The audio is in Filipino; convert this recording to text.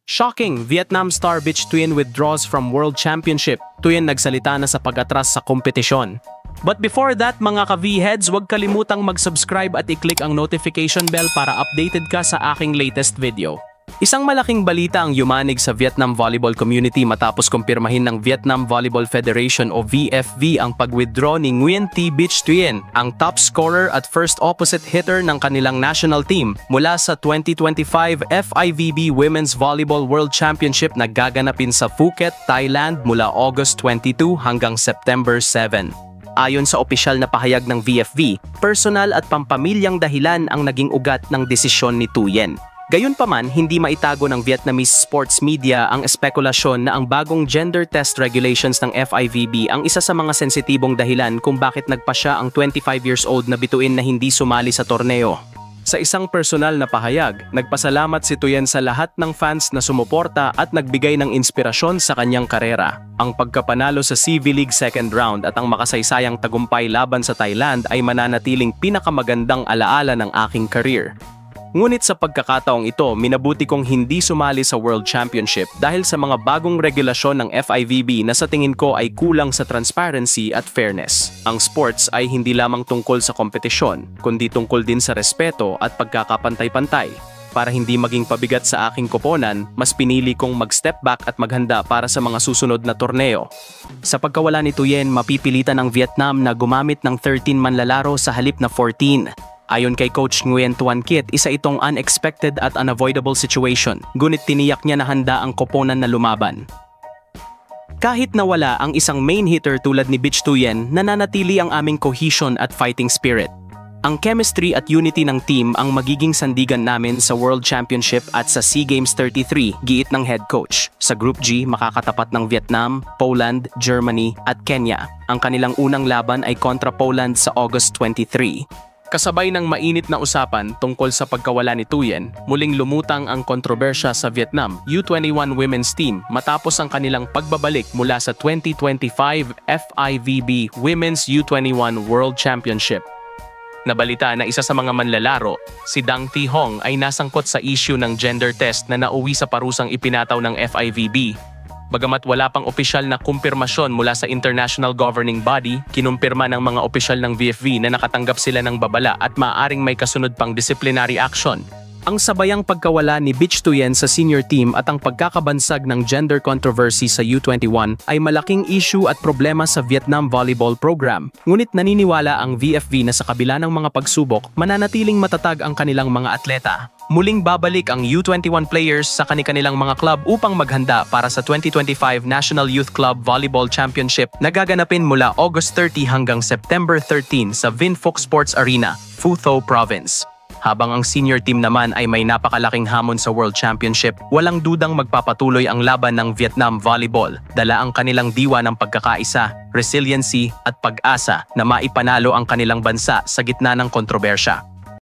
Shocking! Vietnam star Bich Thuyen withdraws from World Championship. Thuyen nagsalita na sa pag-atras sa kompetisyon. But before that mga ka-V-heads, huwag kalimutang mag-subscribe at i-click ang notification bell para updated ka sa aking latest video. Isang malaking balita ang yumanig sa Vietnam volleyball community matapos kumpirmahin ng Vietnam Volleyball Federation o VFV ang pag-withdraw ni Nguyen Thi Bich Thuyen, ang top scorer at first opposite hitter ng kanilang national team mula sa 2025 FIVB Women's Volleyball World Championship na gaganapin sa Phuket, Thailand mula August 22 hanggang September 7. Ayon sa opisyal na pahayag ng VFV, personal at pampamilyang dahilan ang naging ugat ng desisyon ni Thuyen. Gayunpaman, hindi maitago ng Vietnamese sports media ang espekulasyon na ang bagong gender test regulations ng FIVB ang isa sa mga sensitibong dahilan kung bakit nagpa siya ang 25 years old na bituin na hindi sumali sa torneo. Sa isang personal na pahayag, nagpasalamat si Thuyen sa lahat ng fans na sumuporta at nagbigay ng inspirasyon sa kanyang karera. Ang pagkapanalo sa CV League second round at ang makasaysayang tagumpay laban sa Thailand ay mananatiling pinakamagandang alaala ng aking career. Ngunit sa pagkakataong ito, minabuti kong hindi sumali sa World Championship dahil sa mga bagong regulasyon ng FIVB na sa tingin ko ay kulang sa transparency at fairness. Ang sports ay hindi lamang tungkol sa kompetisyon, kundi tungkol din sa respeto at pagkakapantay-pantay. Para hindi maging pabigat sa aking koponan, mas pinili kong mag-step back at maghanda para sa mga susunod na torneo. Sa pagkawala ni Thuyen, mapipilitan ng Vietnam na gumamit ng 13 manlalaro sa halip na 14. Ayon kay Coach Nguyen Tuan Kit, isa itong unexpected at unavoidable situation, ngunit tiniyak niya na handa ang koponan na lumaban. Kahit nawala ang isang main hitter tulad ni Bich Thuyen, nananatili ang aming cohesion at fighting spirit. Ang chemistry at unity ng team ang magiging sandigan namin sa World Championship at sa SEA Games 33, giit ng head coach. Sa Group G, makakatapat ng Vietnam, Poland, Germany at Kenya. Ang kanilang unang laban ay kontra Poland sa August 23. Kasabay ng mainit na usapan tungkol sa pagkawala ni Thuyen, muling lumutang ang kontrobersya sa Vietnam U21 women's team matapos ang kanilang pagbabalik mula sa 2025 FIVB Women's U21 World Championship. Nabalita na isa sa mga manlalaro, si Dang Thi Hong ay nasangkot sa issue ng gender test na nauwi sa parusang ipinataw ng FIVB. Bagamat wala pang opisyal na kumpirmasyon mula sa international governing body, kinumpirma ng mga opisyal ng VFV na nakatanggap sila ng babala at maaaring may kasunod pang disciplinary action. Ang sabayang pagkawala ni Bich Thuyen sa senior team at ang pagkakabansag ng gender controversy sa U21 ay malaking issue at problema sa Vietnam volleyball program. Ngunit naniniwala ang VFV na sa kabila ng mga pagsubok, mananatiling matatag ang kanilang mga atleta. Muling babalik ang U21 players sa kanilang mga club upang maghanda para sa 2025 National Youth Club Volleyball Championship na gaganapin mula August 30 hanggang September 13 sa Vinh Phuc Sports Arena, Phu Tho Province. Habang ang senior team naman ay may napakalaking hamon sa World Championship, walang dudang magpapatuloy ang laban ng Vietnam Volleyball. Dala ang kanilang diwa ng pagkakaisa, resiliency at pag-asa na maipanalo ang kanilang bansa sa gitna ng kontrobersya.